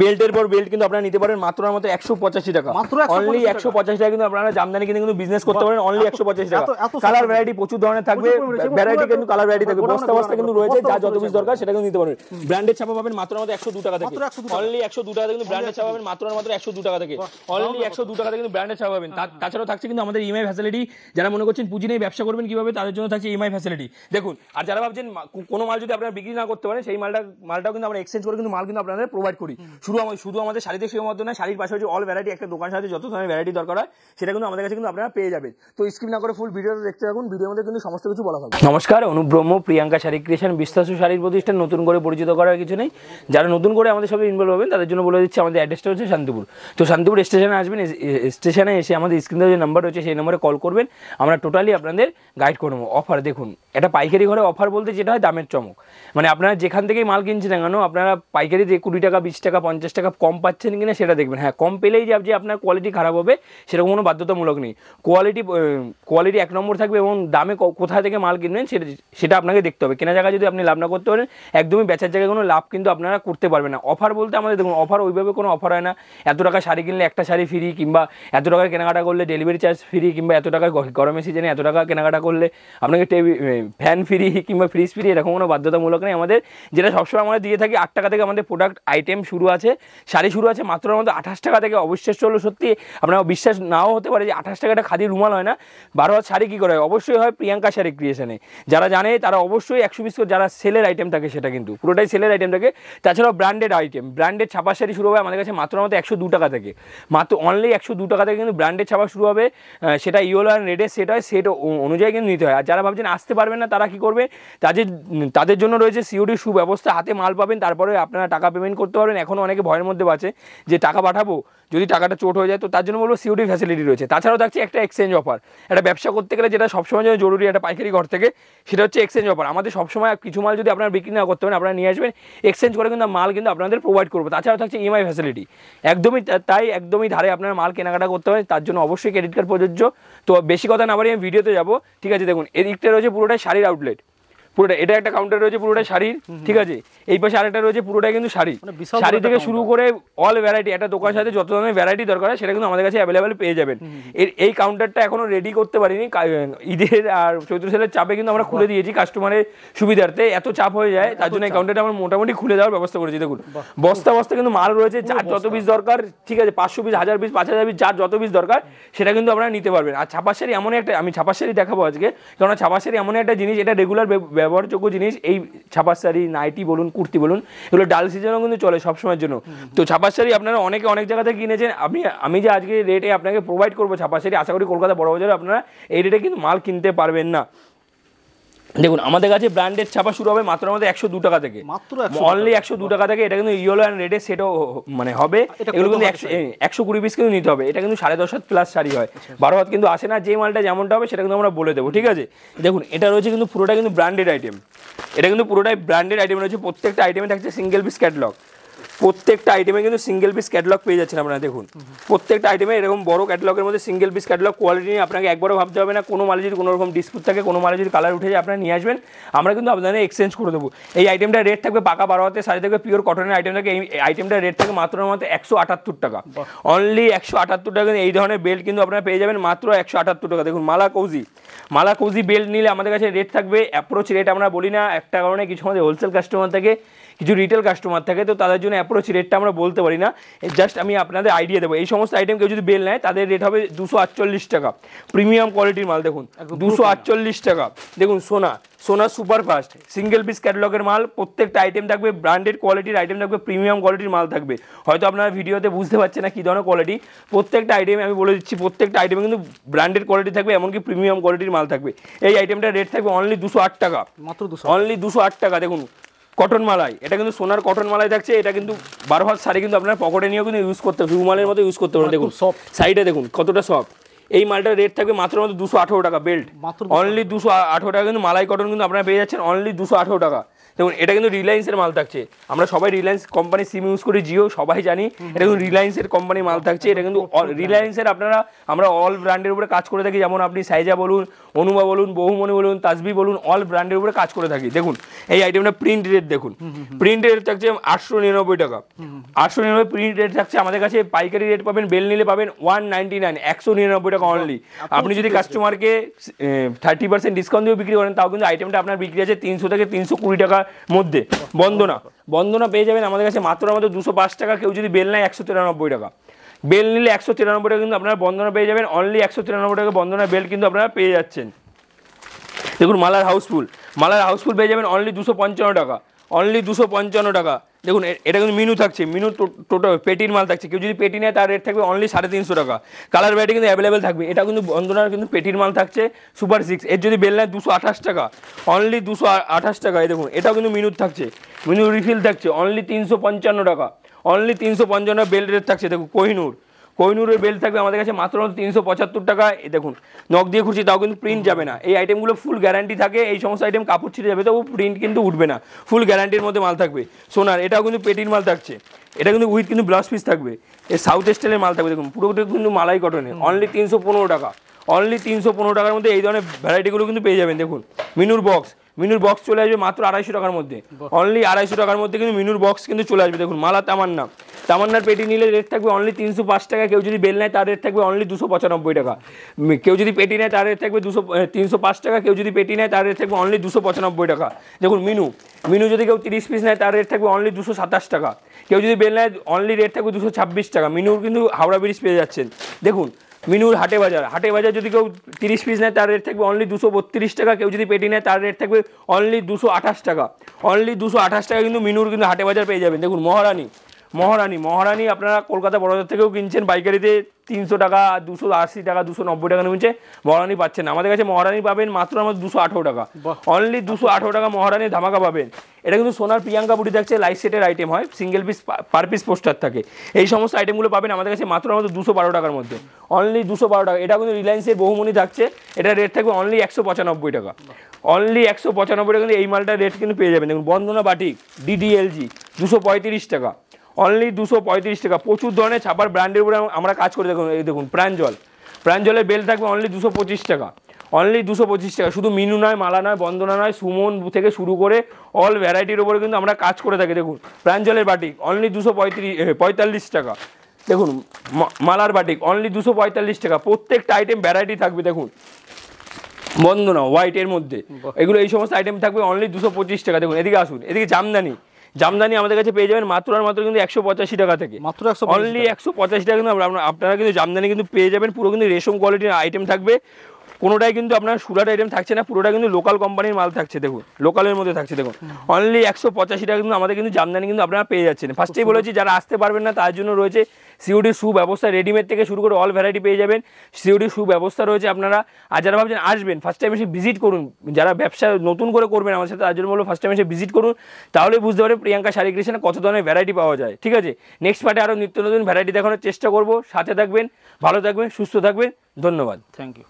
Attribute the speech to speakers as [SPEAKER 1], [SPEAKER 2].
[SPEAKER 1] বেল্টের পর বেল্ট কিন্তু আপনারা নিতে পারেন মাত্র মাত্র 185 টাকা, অনলি 185 টাকা কিন্তু আপনারা জামদানি কিনে কিন্তু বিজনেস করতে পারেন অনলি 185 টাকা। কালার ভ্যারাইটি প্রচুর ধরনের থাকবে, ভ্যারাইটি কিন্তু কালার ভ্যারাইটি থাকবে, বস্তা বস্তা কিন্তু রয়েছে, যা যত পিস দরকার সেটা কিন্তু নিতে পারবেন। ব্র্যান্ডেড ছাপা পাবেন মাত্র মাত্র 102 টাকা থেকে, অনলি 102 টাকা থেকে কিন্তু ব্র্যান্ডেড ছাপা পাবেন মাত্র মাত্র 102 টাকা থেকে, অনলি 102 টাকা থেকে কিন্তু ব্র্যান্ডেড ছাপা পাবেন। তাছাড়াও থাকছে কিন্তু আমাদের ইএমআই ফ্যাসিলিটি, যারা মনে করছেন পুঁজি নিয়ে ব্যবসা করবেন কিভাবে তাদের জন্য থাকছে ইএমআই ফ্যাসিলিটি। দেখুন, আর যারা ভাবছেন কোনো মাল যদি আপনারা বিক্রি না করতে পারেন সেই মালটাও কিন্তু আমরা এক্সচেঞ্জ করে কিন্তু মাল কিন্তু আপনাদের প্রোভাইড করি। শুধু আমাদের শাড়িতে সীমাবদ্ধ না, শাড়ির পাশাপাশি অল ভ্যারাইটি একটা দোকান সাথে যত ধরনের ভ্যারাইটি দরকার হয় সেটা কিন্তু আমাদের কাছে কিন্তু আপনারা পেয়ে যাবেন। তো স্কিপ না করে ফুল ভিডিওটা দেখতে থাকুন, ভিডিওর মধ্যে কিন্তু সমস্ত কিছু বলা হবে। নমস্কার, অনুব্রহ্ম প্রিয়াঙ্কা শাড়ি ক্রিয়েশন বিশ্বস্ত শাড়ির প্রতিষ্ঠান, নতুন করে পরিচিত করার কিছু নেই। যারা নতুন করে আমাদের সাথে ইনভলভ হবেন তাদের জন্য বলে দিচ্ছি আমাদের অ্যাড্রেসটা হচ্ছে শান্তিপুর। তো শান্তিপুর স্টেশনে আসবেন, স্টেশনে এসে আমাদের স্ক্রিনে যে নাম্বার রয়েছে সেই নম্বরে কল করবেন, আমরা টোটালি আপনাদের গাইড করে নেবো। অফার দেখুন, এটা পাইকারি ঘরে অফার বলতে যেটা হয় দামের চমক, মানে আপনারা যেখান থেকেই মাল কিনছেন না কেন আপনারা পাইকারিতে 20 টাকা 20 টাকা 50 টাকা কম পাচ্ছেন কিনা সেটা দেখবেন। হ্যাঁ, কম পেলেই যে আপনার কোয়ালিটি খারাপ হবে সেরকম কোনো বাধ্যতামূলক নেই। কোয়ালিটি এক নম্বর থাকবে এবং দামে কোথা থেকে মাল কিনবেন সেটা আপনাকে দেখতে হবে। কেনা জায়গায় যদি আপনি লাভ না করতে পারেন, একদমই বেচার জায়গায় কোনো লাভ কিন্তু আপনারা করতে পারবেন না। অফার বলতে আমাদের দেখুন, অফার ওইভাবে কোনো অফার হয় না। এত টাকা শাড়ি কিনলে একটা শাড়ি ফ্রি, কিংবা এত টাকায় কেনাকাটা করলে ডেলিভারি চার্জ ফ্রি, কিংবা এত টাকায় গরমের সিজনে এত টাকা কেনাকাটা করলে আপনাকে ফ্যান ফ্রি কিংবা ফ্রিজ ফ্রি, এরকম কোনো বাধ্যতামূলক নেই আমাদের। যেটা সবসময় আমরা দিয়ে থাকি 8 টাকা থেকে আমাদের প্রোডাক্ট আইটেম শুরু আছে, শাড়ি শুরু আছে মাত্র আমাদের 28 টাকা থেকে। অবিশ্বাস্য হলো সত্যি, আপনার বিশ্বাস নাও হতে পারে যে 28 টাকাটা খাদি রুমাল হয় না। 12 হাত শাড়ি কী করে হয়? অবশ্যই হয় প্রিয়াঙ্কা শাড়ি ক্রিয়েশনে। যারা জানে তারা অবশ্যই 100 পিস করে যারা সেলের আইটেম থাকে সেটা কিন্তু পুরোটাই সেলের আইটেম থাকে। তাছাড়াও ব্র্যান্ডেড আইটেম, ব্র্যান্ডেড ছাপা শাড়ি শুরু হবে আমাদের কাছে মাত্র 102 টাকা থেকে, মাত্র অনলি 102 টাকা থেকে কিন্তু ব্র্যান্ডেড ছাপা শুরু হবে। সেটা ইয়েলো অ্যান্ড রেডের সেট হয়, সেট অনুযায়ী কিন্তু নিতে হয়। আর যারা ভাবছেন আসতে পারবেন না তারা কী করবে, তাদের জন্য রয়েছে সিওডির সুব্যবস্থা। হাতে মাল পাবেন, তারপরে আপনারা টাকা পেমেন্ট করতে পারবেন। এখনও অনেকে ভয়ের মধ্যে আছে যে টাকা পাঠাবো যদি টাকাটা চোট হয়ে যায়, তো তার জন্য বলবো সিওডি ফ্যাসিলিটি রয়েছে। তাছাড়াও থাকছে একটা এক্সচেঞ্জ অফার। একটা ব্যবসা করতে গেলে যেটা সবসময় জন্য জরুরি একটা পাইকারি ঘর থেকে, সেটা হচ্ছে এক্সচেঞ্জ অফার। আমাদের সবসময় কিছু মাল যদি আপনারা বিক্রি না করতে পারেন আপনারা নিয়ে আসবেন, এক্সচেঞ্জ করে কিন্তু মাল কিন্তু আপনাদের প্রোভাইড করবো। তাছাড়াও থাকছে ইএমআই ফ্যাসিলিটি, একদমই ধারে আপনারা মাল কেনাকাটা করতে পারেন, তার জন্য অবশ্যই ক্রেডিট কার্ড প্রযোজ্য। তো বেশি কথা না বাড়িয়ে আমি ভিডিওতে যাবো, ঠিক আছে? দেখুন, এদিকটা রয়েছে পুরোটাই শাড়ির আউটলেট, পুরোটা এটা একটা কাউন্টার রয়েছে পুরোটাই শাড়ির, ঠিক আছে? এই পাশে আরেকটা রয়েছে পুরোটাই কিন্তু শাড়ি, শাড়ি থেকে শুরু করে অল ভ্যারাইটি। একটা দোকানের সাথে যত ধরনের ভ্যারাইটি দরকার হয় সেটা কিন্তু আমাদের কাছে অ্যাভেলেবেল পেয়ে যাবেন। এই কাউন্টারটা এখনো রেডি করতে পারিনি, ঈদের আর চৈত্র সেলের চাপে কিন্তু আমরা খুলে দিয়েছি কাস্টমারের সুবিধার্থে। এত চাপ হয়ে যায় তার জন্য এই কাউন্টারটা আমরা মোটামুটি খুলে দেওয়ার ব্যবস্থা করেছি। দেখুন, বস্তা বস্তা কিন্তু মাল রয়েছে, যার যত পিস দরকার, ঠিক আছে? 500 পিস, 1000 পিস, 5000 পিস, যার যত পিস দরকার সেটা কিন্তু আপনারা নিতে পারবেন। আর ছাপার শাড়ি এমন একটা, আমি ছাপার শাড়ি দেখাবো আজকে, কারণ ছাপার শাড়ি এমন একটা জিনিস, এটা রেগুলার ব্যবহারযোগ্য জিনিস। এই ছাপার শাড়ি, নাইটি বলুন, কুর্তি বলুন, এগুলো ডাল সিজনও কিন্তু চলে সবসময়ের জন্য। তো ছাপার শাড়ি আপনারা অনেক জায়গা থেকে কিনেছেন। আমি যে আজকে রেটে আপনাকে প্রোভাইড করবো ছাপার শাড়ি, আশা করি কলকাতা বড় বাজারে আপনারা এই রেটে কিন্তু মাল কিনতে পারবেন না। দেখুন, আমাদের কাছে ব্র্যান্ডেড ছাপা শুরু হবে মাত্র 102 টাকা থেকে, অনলি 102 টাকা থেকে। এটা কিন্তু ইয়েলো অ্যান্ড রেডের সেটও মানে হবে। এগুলো কিন্তু 120 পিস কিন্তু নিতে হবে। এটা কিন্তু 10.5 হাত প্লাস শাড়ি হয়, 12 হাত কিন্তু আসে না। যে মালটা যেমনটা হবে সেটা কিন্তু আমরা বলে দেবো, ঠিক আছে? দেখুন, এটা রয়েছে কিন্তু পুরোটা কিন্তু ব্র্যান্ডেড আইটেম, এটা কিন্তু পুরোটাই ব্র্যান্ডেড আইটেম রয়েছে। প্রত্যেকটা আইটেমে থাকছে সিঙ্গেল পিস ক্যাটালগ, প্রত্যেকটা আইটেমে কিন্তু সিঙ্গেল পিস ক্যাটালগ পেয়ে যাচ্ছেন আপনারা। দেখুন, প্রত্যেকটা আইটেমে এরকম বড় ক্যাটালগের মধ্যে সিঙ্গেল পিস ক্যাটালগ। কোয়ালিটি নিয়ে আপনাকে একবারও ভাবতে হবে না। কোনো মালে যদি কোনো রকম ডিসপুট থাকে, কোনো মালে যদি কালার উঠে যায়, আপনারা নিয়ে আসবেন, আমরা কিন্তু আপনাদের এক্সচেঞ্জ করে দেবো। এই আইটেমটার রেট থাকবে পাকা 12 হাতের শাড়ি থাকবে, পিওর কটনের আইটেম থাকে। এই আইটেমটার রেট থাকে মাত্র 178 টাকা, অনলি 178 টাকা। এই ধরনের বেল্ট কিন্তু আপনারা পেয়ে যাবেন মাত্র 178 টাকা। দেখুন, মালা কৌজি বেল্ট নিলে আমাদের কাছে রেট থাকবে অ্যাপ্রোচ রেট আমরা বলি না, একটা কারণে কিছু আমাদের হোলসেল কাস্টমার থাকে, কিছু রিটেল কাস্টমার থাকে, তো তাদের জন্য অ্যাপ্রোচ রেটটা আমরা বলতে পারি না। জাস্ট আমি আপনাদের আইডিয়া দেবো। এই সমস্ত আইটেম কেউ যদি বেল নেয় তাদের রেট হবে 248 টাকা। প্রিমিয়াম কোয়ালিটির মাল দেখুন 248 টাকা। দেখুন, সোনা সুপারফাস্ট সিঙ্গেল পিস ক্যাটালগের মাল, প্রত্যেকটা আইটেম থাকবে ব্র্যান্ডেড কোয়ালিটির আইটেম থাকবে, প্রিমিয়াম কোয়ালিটির মাল থাকবে। হয়তো আপনারা ভিডিওতে বুঝতে পারছেন না কী ধরনের কোয়ালিটি, প্রত্যেকটা আইটেমে আমি বলে দিচ্ছি, প্রত্যেকটা আইটেমে কিন্তু ব্র্যান্ডেড কোয়ালিটি থাকবে, এমনকি প্রিমিয়াম কোয়ালিটির মাল থাকবে। এই আইটেমটার রেট থাকবে অনলি 208 টাকা, মাত্র অনলি 208 টাকা। দেখুন, কটন মালাই, এটা কিন্তু সোনার কটন মালাই থাকছে। এটা কিন্তু 12 হাত শাড়ি কিন্তু আপনার পকেটে নিয়েও কিন্তু ইউজ করতে হবে, রুমালের মতো ইউজ করতে পারেন। দেখুন সাইডে দেখুন কতটা সফট। এই মালটার রেট থাকবে মাত্র 218 টাকা। বেল্ট অনলি 218 টাকা কিন্তু মালাই কটন কিন্তু আপনারা পেয়ে যাচ্ছেন অনলি 218 টাকা। দেখুন এটা কিন্তু রিলায়েন্সের মাল থাকছে, আমরা সবাই রিলায়েন্স কোম্পানি সিম ইউজ করি, জিও সবাই জানি, এটা কিন্তু রিলায়েন্সের কোম্পানির মাল থাকছে। এটা কিন্তু রিলায়েন্সের আপনারা আমরা অল ব্র্যান্ডের উপরে কাজ করে থাকি, যেমন আপনি সাইজা বলুন, অনুমা বলুন, বহুমনি বলুন, তাসবি বলুন, অল ব্র্যান্ডের উপরে কাজ করে থাকি। দেখুন এই আইটেমটা প্রিন্ট রেট দেখুন, প্রিন্ট রেট থাকছে 899 টাকা, 899 প্রিন্ট রেট থাকছে আমাদের কাছে। পাইকারি রেট পাবেন, বেল নিলে পাবেন 199, 199 টাকা অনলি। আপনি যদি কাস্টমারকে 30% ডিসকাউন্ট দিয়ে বিক্রি করেন তাও কিন্তু আইটেমটা আপনার বিক্রি আছে 300 থেকে 320 টাকার মধ্যে। বন্দনা পেয়ে যাবেন আমাদের কাছে মাত্র 205 টাকা, কেউ যদি বেল নেয় 193 টাকা, বেল নিলে 193 টাকা কিন্তু আপনারা বন্দনা পেয়ে যাবেন, অনলি 193 টাকা বন্দনা বেল কিন্তু আপনারা পেয়ে যাচ্ছেন। দেখুন মালার হাউসফুল পেয়ে যাবেন অনলি 255 টাকা, অনলি 255 টাকা। দেখুন এটা কিন্তু মিনু থাকছে, মিনু টোটাল পেটির মাল থাকছে, কেউ যদি পেটি নেয় তার রেট থাকবে অনলি 350 টাকা। কালার ভ্যারাইটি কিন্তু অ্যাভেলেবেল থাকবে। এটা কিন্তু বন্দনার কিন্তু পেটির মাল থাকছে সুপার 6, এর যদি বেল নেয় 228 টাকা, অনলি 228 টাকা। এই দেখুন এটাও কিন্তু মিনুর থাকছে, মিনু রিফিল থাকছে অনলি 355 টাকা, অনলি 355 বেল রেট থাকছে। দেখুন কোহিনুরের বেল থাকবে আমাদের কাছে মাত্র 375 টাকা। দেখুন নখ দিয়ে খুঁজছি তাও কিন্তু প্রিন্ট যাবে না। এই আইটেমগুলো ফুল গ্যারান্টি থাকে, এই সমস্ত আইটেম কাপড় ছিঁড়ে যাবে তবু প্রিন্ট কিন্তু উঠবে না, ফুল গ্যারান্টির মধ্যে মাল থাকবে। সোনার এটাও কিন্তু পেটির মাল থাকছে, এটা কিন্তু উইথ কিন্তু ব্লাউজ পিস থাকবে, এই সাউথ স্টাইলের মাল থাকবে। দেখুন পুরোটা কিন্তু মালাই কটনের, অনলি 315 টাকা, অনলি 315 টাকার মধ্যে এই ধরনের ভ্যারাইটিগুলো কিন্তু পেয়ে যাবেন। দেখুন মিনুর বক্স চলে আসবে মাত্র 250 টাকার মধ্যে, অনলি 250 টাকার মধ্যে কিন্তু মিনুর বক্স কিন্তু চলে আসবে। দেখুন মালা তামান্নার পেটি নিলে রেট থাকবে অনলি 305 টাকা, কেউ যদি বেল নেয় তার রেট থাকবে অনলি 295 টাকা, কেউ যদি পেটি নেয় তার রেট থাকবে 305 টাকা, কেউ যদি পেটি নেয় তার রেট থাকবে অনলি 295 টাকা। দেখুন মিনু যদি কেউ 30 পিস নেয় তার রেট থাকবে অনলি 227 টাকা, কেউ যদি বেল নেয় অনলি রেট থাকবে 226 টাকা। মিনুর কিন্তু হাওড়া ব্রিজ পেয়ে যাচ্ছেন। দেখুন মিনুর হাটে বাজার যদি কেউ 30 পিস নেয় তার রেট থাকবে অনলি 232 টাকা, কেউ যদি পেটি নেয় তার রেট থাকবে অনলি 228 টাকা, অনলি 228 টাকা কিন্তু মিনুর কিন্তু হাটে বাজার পেয়ে যাবেন। দেখুন মহারানী আপনারা কলকাতা বড়বাজার থেকেও কিনছেন পাইকারিতে 300 টাকা, 280 টাকা, 290 টাকা নিচে মহারানী পাচ্ছেন। আমাদের কাছে মহারানী পাবেন মাত্র 218 টাকা, অনলি 218 টাকা মহারানী ধামাকা পাবেন। এটা কিন্তু সোনার প্রিয়াঙ্কা বুটি থাকছে, লাইট সেটের আইটেম হয়, single piece per piece poster থাকে। এই সমস্ত আইটেমগুলো পাবেন আমাদের কাছে মাত্র 212 টাকার মধ্যে, অনলি 212 টাকা। এটা কিন্তু রিলায়েন্সের বহুমনি থাকছে, এটা রেট থাকবে অনলি 195 টাকা, অনলি 195 টাকা কিন্তু এই মালটার রেট কিন্তু পেয়ে যাবেন। দেখুন বন্দনা বাটিক DDLG 235 টাকা, অনলি 235 টাকা। প্রচুর ধরনের ছাপার ব্র্যান্ডের উপরে আমরা কাজ করে। দেখুন এই দেখুন প্রাঞ্জলের বেল থাকবে অনলি 225 টাকা, অনলি 225 টাকা। শুধু মিনু নয়, মালা নয়, বন্দনা নয়, সুমন থেকে শুরু করে অল ভ্যারাইটির উপরে কিন্তু আমরা কাজ করে থাকি। দেখুন প্রাঞ্জলের বাটিক অনলি 245 টাকা। দেখুন মালার বাটিক অনলি 245 টাকা। প্রত্যেকটা আইটেম ভ্যারাইটি থাকবে। দেখুন বন্দনা হোয়াইটের মধ্যে এগুলো এই সমস্ত আইটেম থাকবে অনলি 225 টাকা। দেখুন এদিকে আসুন, এদিকে জামদানি আমাদের কাছে পেয়ে যাবেন মাত্র কিন্তু 185 টাকা থেকে, মাত্র অনলি 185 টাকা কিন্তু আপনারা কিন্তু জামদানি কিন্তু পেয়ে যাবেন। পুরো কিন্তু রেশম কোয়ালিটির আইটেম থাকবে, কোনোটাই কিন্তু আপনার সুরাট আইটেম থাকছে না, পুরোটা কিন্তু লোকাল কোম্পানির মাল থাকছে। দেখুন লোকালের মধ্যে থাকছে। দেখুন অনলি 185 টাকা কিন্তু আমাদের কিন্তু জামদানি কিন্তু আপনারা পেয়ে যাচ্ছেন। ফার্স্টেই বলেছি যারা আসতে পারবেন না তার জন্য রয়েছে সিওডির সুব্যবস্থা, রেডিমেড থেকে শুরু করে অল ভ্যারাইটি পেয়ে যাবেন, সিওডির সুব্যবস্থা রয়েছে আপনারা। আর যারা ভাবছেন আসবেন ফার্স্ট টাইম এসে ভিজিট করুন, যারা ব্যবসা নতুন করে করবেন আমার সাথে তার জন্য বলবো ফার্স্ট টাইম এসে ভিজিট করুন, তাহলে বুঝতে পারবেন প্রিয়াঙ্কা শাড়ি ক্রিয়েশনে কত ধরনের ভ্যারাইটি পাওয়া যায়। ঠিক আছে, নেক্সট পার্টে আরও নিত্য নতুন ভ্যারাইটি দেখানোর চেষ্টা করবো। সাথে থাকবেন, ভালো থাকবেন, সুস্থ থাকবেন। ধন্যবাদ, থ্যাংক ইউ।